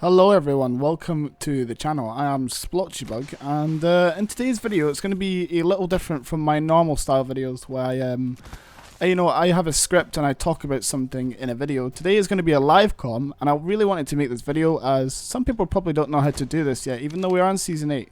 Hello everyone, welcome to the channel. I am Splotchybug, and in today's video it's going to be a little different from my normal style videos where I have a script and I talk about something in a video. Today is going to be a live com, and I really wanted to make this video as some people probably don't know how to do this yet, even though we are on season 8.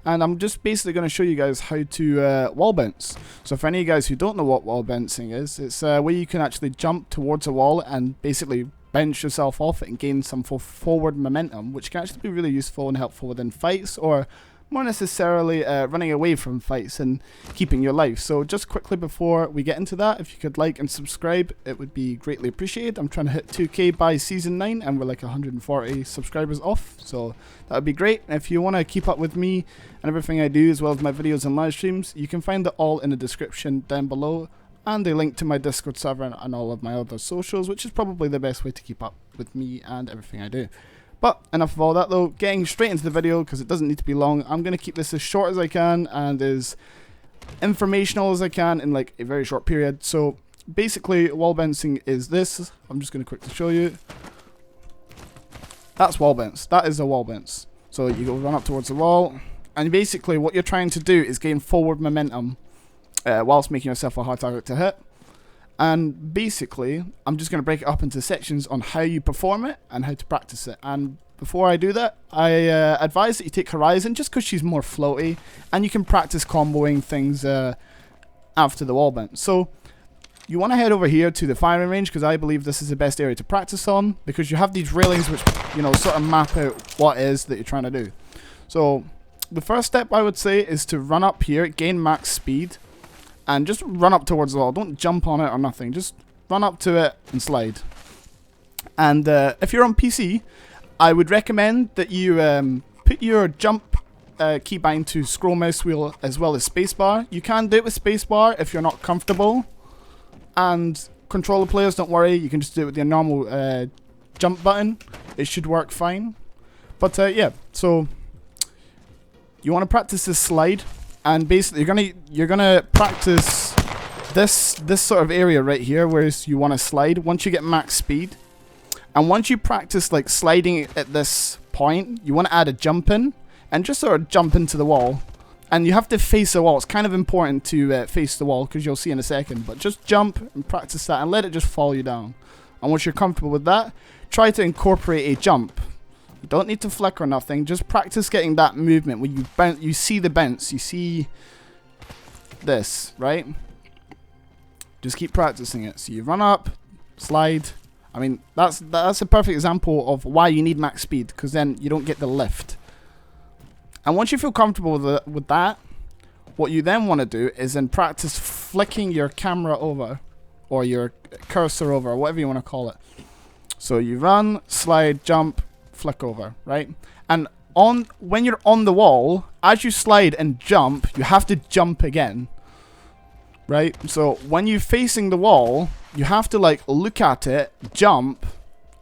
And I'm just basically going to show you guys how to wall bounce. So for any of you guys who don't know what wall bouncing is, it's where you can actually jump towards a wall and basically bounce yourself off it and gain some forward momentum, which can actually be really useful and helpful within fights, or more necessarily running away from fights and keeping your life. So just quickly before we get into that, if you could like and subscribe, it would be greatly appreciated. I'm trying to hit 2k by season 9 and we're like 140 subscribers off, so that would be great. And if you want to keep up with me and everything I do, as well as my videos and live streams, you can find it all in the description down below, and a link to my Discord server and all of my other socials, which is probably the best way to keep up with me and everything I do. But enough of all that though, getting straight into the video because it doesn't need to be long. I'm going to keep this as short as I can and as informational as I can in like a very short period. So basically wall bouncing is this. I'm just going to quickly show you. That's wall bounce. That is a wall bounce. So you go run up towards the wall, and basically what you're trying to do is gain forward momentum whilst making yourself a hard target to hit. And basically I'm just going to break it up into sections on how you perform it and how to practice it. And before I do that, I advise that you take Horizon just because she's more floaty, and you can practice comboing things after the wall bounce. So you want to head over here to the firing range, because I believe this is the best area to practice on, because you have these railings which, you know, sort of map out what it is that you're trying to do. So the first step I would say is to run up here, gain max speed, and just run up towards the wall. Don't jump on it or nothing. Just run up to it and slide. And if you're on PC, I would recommend that you put your jump keybind to scroll mouse wheel as well as spacebar. You can do it with spacebar if you're not comfortable. And controller players, don't worry. You can just do it with your normal jump button. It should work fine. But yeah, so you want to practice this slide. And basically, you're gonna practice this sort of area right here, where you want to slide once you get max speed. And once you practice like sliding at this point, you want to add a jump in and just sort of jump into the wall. And you have to face the wall. It's kind of important to face the wall, because you'll see in a second. But just jump and practice that and let it just fall you down. And once you're comfortable with that, try to incorporate a jump. You don't need to flick or nothing. Just practice getting that movement when you bounce. You see the bounce. You see this, right? Just keep practicing it. So you run up, slide. I mean, that's a perfect example of why you need max speed, because then you don't get the lift. And once you feel comfortable with that, what you then want to do is then practice flicking your camera over, or your cursor over, or whatever you want to call it. So you run, slide, jump, flick over, right? And when you're on the wall, as you slide and jump, you have to jump again, right? So when you're facing the wall, you have to like look at it, jump,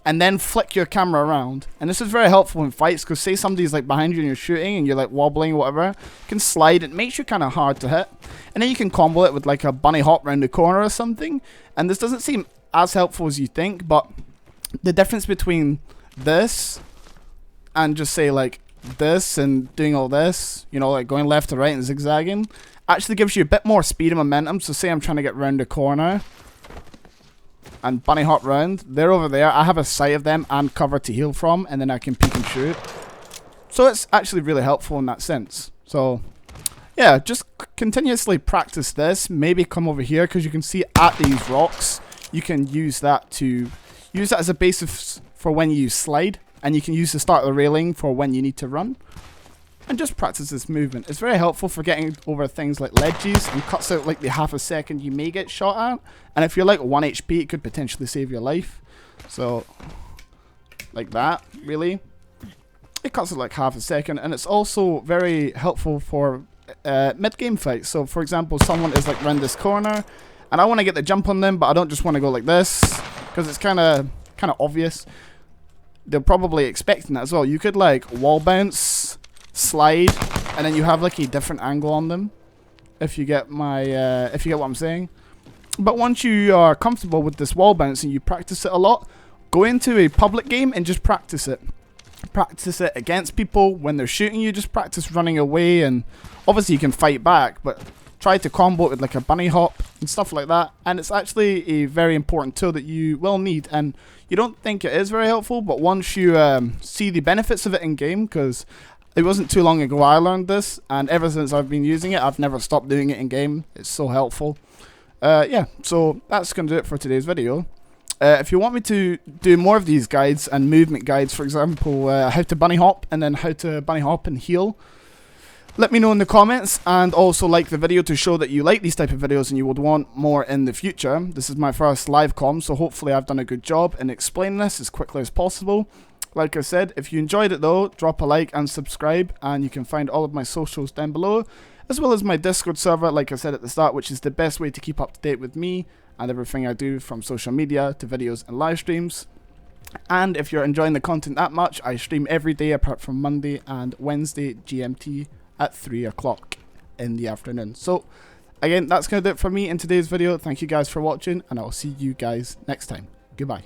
and then flick your camera around. And this is very helpful in fights, because say somebody's like behind you and you're shooting and you're like wobbling or whatever, you can slide. It makes you kind of hard to hit, and then you can combo it with like a bunny hop around the corner or something. And this doesn't seem as helpful as you think, but the difference between this and just say like this and doing all this, you know, like going left to right and zigzagging, actually gives you a bit more speed and momentum. So say I'm trying to get round the corner and bunny hop round, they're over there, I have a sight of them and cover to heal from, and then I can peek and shoot. So it's actually really helpful in that sense. So yeah, just continuously practice this. Maybe come over here, because you can see at these rocks, you can use that as a basis for when you slide. And you can use the start of the railing for when you need to run. And just practice this movement. It's very helpful for getting over things like ledges, and cuts out like the half a second you may get shot at. And if you're like 1 HP, it could potentially save your life. So, like that, really. It cuts out like half a second. And it's also very helpful for mid-game fights. So, for example, someone is like around this corner, and I want to get the jump on them, but I don't just want to go like this, because it's kind of obvious. They're probably expecting that as well. You could like wall bounce, slide, and then you have like a different angle on them. If you get my, if you get what I'm saying. But once you are comfortable with this wall bounce and you practice it a lot, go into a public game and just practice it. practice it against people when they're shooting you. Just practice running away, and obviously you can fight back, but try to combo it with like a bunny hop and stuff like that. And it's actually a very important tool that you will need, and you don't think it is very helpful, but once you see the benefits of it in game, because it wasn't too long ago I learned this, and ever since I've been using it, I've never stopped doing it in game. It's so helpful. Yeah, so that's going to do it for today's video. If you want me to do more of these guides and movement guides, for example, how to bunny hop and then how to bunny hop and heal, let me know in the comments, and also like the video to show that you like these type of videos and you would want more in the future. This is my first live com, so hopefully I've done a good job in explaining this as quickly as possible. Like I said, if you enjoyed it though, drop a like and subscribe, and you can find all of my socials down below, as well as my Discord server, like I said at the start, which is the best way to keep up to date with me and everything I do, from social media to videos and live streams. And if you're enjoying the content that much, I stream every day apart from Monday and Wednesday GMT at 3 o'clock in the afternoon. So again, that's going to do it for me in today's video. Thank you guys for watching, and I'll see you guys next time. Goodbye.